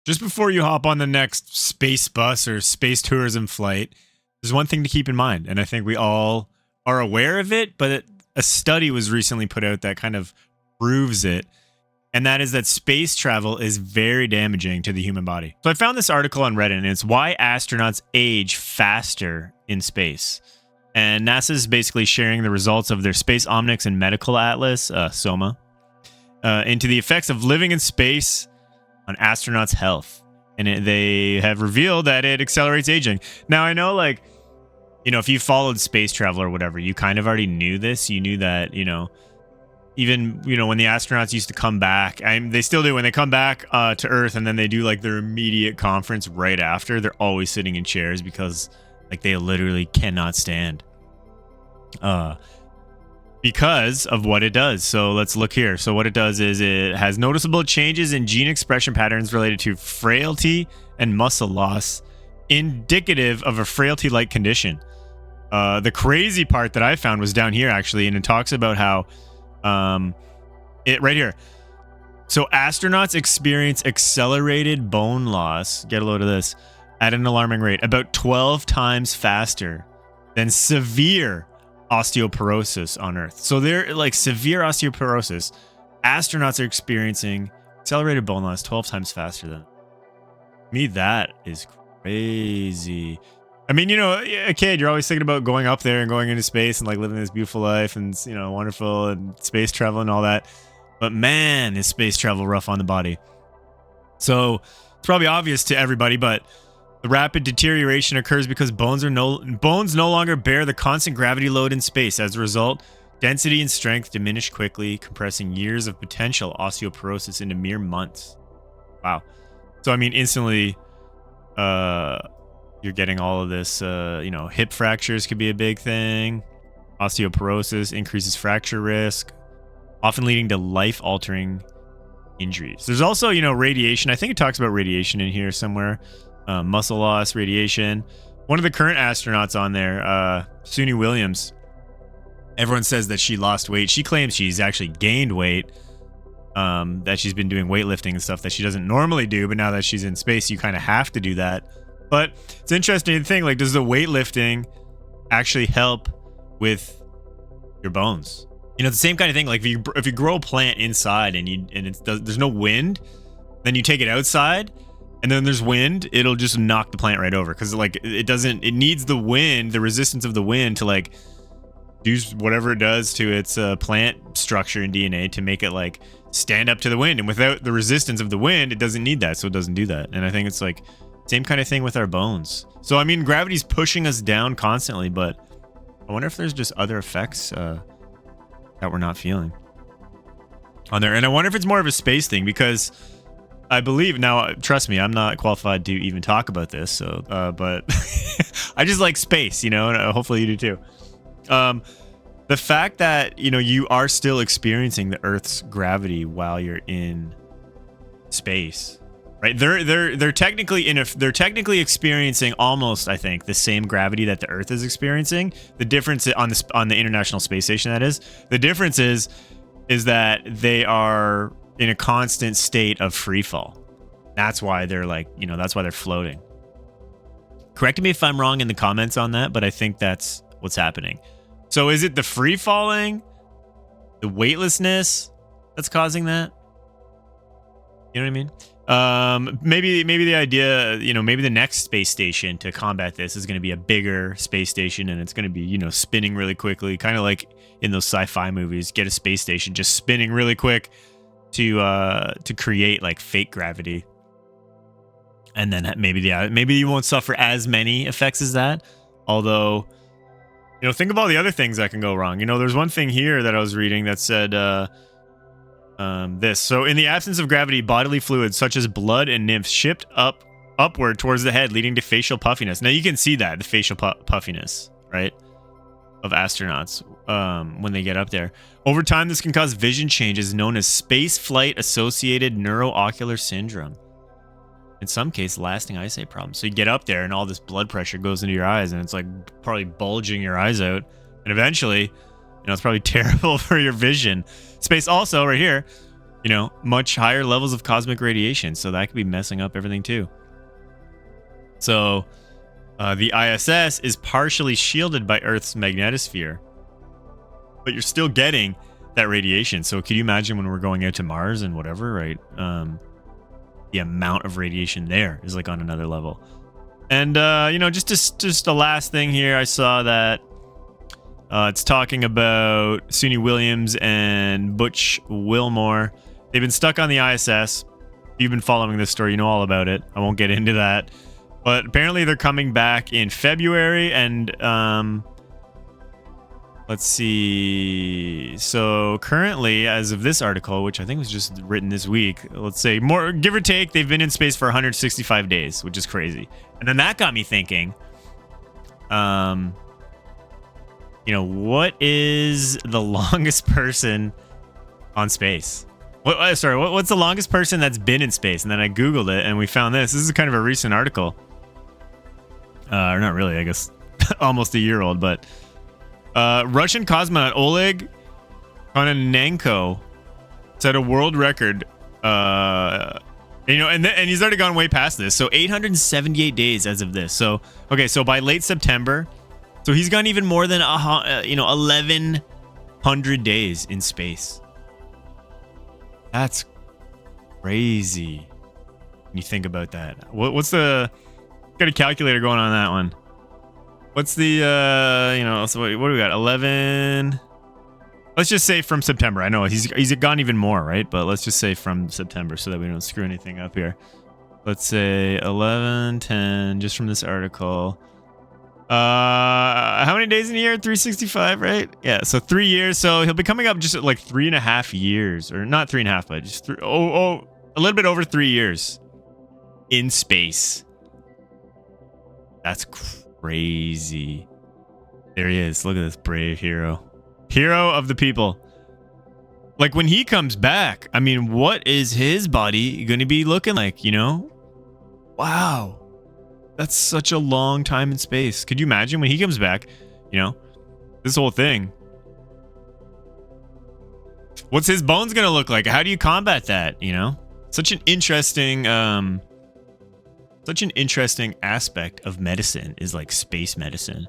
just before you hop on the next space bus or space tourism flight, there's one thing to keep in mind, and I think we all are aware of it, but a study was recently put out that kind of proves it, and that is that space travel is very damaging to the human body. So I found this article on Reddit, and it's why astronauts age faster in space. And NASA is basically sharing the results of their Space Omnics and Medical Atlas, SOMA, into the effects of living in space on astronauts' health. And they have revealed that it accelerates aging. Now, I know, like, you know, if you followed space travel or whatever, you kind of already knew this. You knew that, you know, even, you know, when the astronauts used to come back, they still do when they come back to Earth, and then they do like their immediate conference right after, they're always sitting in chairs because like they literally cannot stand because of what it does. So let's look here. So what it does is it has noticeable changes in gene expression patterns related to frailty and muscle loss, indicative of a frailty-like condition. The crazy part that I found was down here, actually, and it talks about how it right here. So astronauts experience accelerated bone loss, get a load of this, at an alarming rate, about 12 times faster than severe osteoporosis on Earth. So they're like severe osteoporosis. Astronauts are experiencing accelerated bone loss 12 times faster than me. That is crazy. I mean, you know, a kid, you're always thinking about going up there and going into space and like living this beautiful life and, you know, wonderful and space travel and all that. But man, is space travel rough on the body. So it's probably obvious to everybody, but the rapid deterioration occurs because bones no longer bear the constant gravity load in space. As a result, density and strength diminish quickly, compressing years of potential osteoporosis into mere months. Wow. So I mean, instantly, you're getting all of this. You know, hip fractures could be a big thing. Osteoporosis increases fracture risk, often leading to life-altering injuries. There's also, you know, radiation. I think it talks about radiation in here somewhere. Muscle loss, radiation. One of the current astronauts on there, Suni Williams, everyone says that she lost weight. She claims she's actually gained weight, that she's been doing weightlifting and stuff that she doesn't normally do, but now that she's in space, you kind of have to do that. But it's interesting to think, like, does the weightlifting actually help with your bones? You know, it's the same kind of thing. Like if you grow a plant inside and there's no wind, then you take it outside, and then there's wind, it'll just knock the plant right over because like it needs the wind, the resistance of the wind to like do whatever it does to its plant structure and DNA to make it like stand up to the wind. And without the resistance of the wind, it doesn't need that, so it doesn't do that. And I think it's like same kind of thing with our bones. So I mean, gravity's pushing us down constantly, but I wonder if there's just other effects that we're not feeling on there. And I wonder if it's more of a space thing because I believe, now, trust me, I'm not qualified to even talk about this, so, but I just like space, you know, and hopefully you do too. The fact that, you know, you are still experiencing the Earth's gravity while you're in space, right? They're technically they're technically experiencing almost, I think, the same gravity that the Earth is experiencing. The difference on the International Space Station, that is, the difference is that they are in a constant state of free fall. That's why they're like, you know, that's why they're floating. Correct me if I'm wrong in the comments on that, but I think that's what's happening. So is it the free falling, the weightlessness that's causing that? You know what I mean? Maybe the idea, you know, maybe the next space station to combat this is going to be a bigger space station, and it's going to be, you know, spinning really quickly, kind of like in those sci-fi movies. Get a space station just spinning really quick to create like fake gravity, and then maybe you won't suffer as many effects as that. Although, you know, think of all the other things that can go wrong. You know, there's one thing here that I was reading that said this. So in the absence of gravity, bodily fluids such as blood and lymph shift upward towards the head, leading to facial puffiness. Now you can see that, the facial puffiness, right, of astronauts when they get up there. Over time, this can cause vision changes known as space flight associated neuroocular syndrome. In some cases, lasting eyesight problems. So you get up there and all this blood pressure goes into your eyes, and it's like probably bulging your eyes out. And eventually, you know, it's probably terrible for your vision. Space also, right here, much higher levels of cosmic radiation. So that could be messing up everything too. So the ISS is partially shielded by Earth's magnetosphere, but you're still getting that radiation. So can you imagine when we're going out to Mars and whatever, right? The amount of radiation there is like on another level. And just the last thing here, I saw that it's talking about Suni Williams and Butch Wilmore. They've been stuck on the ISS. You've been following this story, you know all about it. I won't get into that. But apparently they're coming back in February, and let's see. So currently, as of this article, which I think was just written this week, let's say more, give or take, they've been in space for 165 days, which is crazy. And then that got me thinking, what is the longest person on space? What's the longest person that's been in space? And then I Googled it and we found this. This is kind of a recent article. Or not really, I guess almost a year old, but Russian cosmonaut Oleg Kononenko set a world record. And he's already gone way past this. So 878 days as of this. So, okay, so by late September, so he's gone even more than 1,100 days in space. That's crazy when you think about that. What's the... Got a calculator going on that one. What's the, so what do we got? 11... Let's just say from September. I know he's gone even more, right? But let's just say from September so that we don't screw anything up here. Let's say 11, 10, just from this article. How many days in a year? 365, right? Yeah, so 3 years. So he'll be coming up just at like 3.5 years, or not 3.5, but just a little bit over 3 years in space. That's crazy. There he is. Look at this brave hero. Hero of the people. Like when he comes back, I mean, what is his body going to be looking like, Wow. That's such a long time in space. Could you imagine when he comes back, this whole thing? What's his bones going to look like? How do you combat that, Such an interesting aspect of medicine is like space medicine.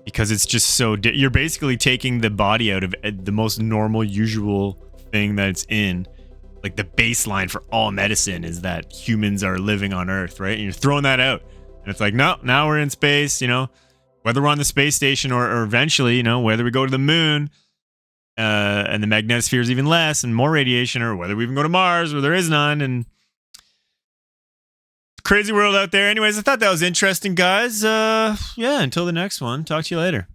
Because it's just so... you're basically taking the body out of the most normal, usual thing that it's in. Like the baseline for all medicine is that humans are living on Earth, right? And you're throwing that out. And it's like, no, now we're in space, whether we're on the space station or eventually, whether we go to the moon and the magnetosphere is even less and more radiation, or whether we even go to Mars where there is none. And crazy world out there. Anyways, I thought that was interesting, guys. Yeah, until the next one. Talk to you later.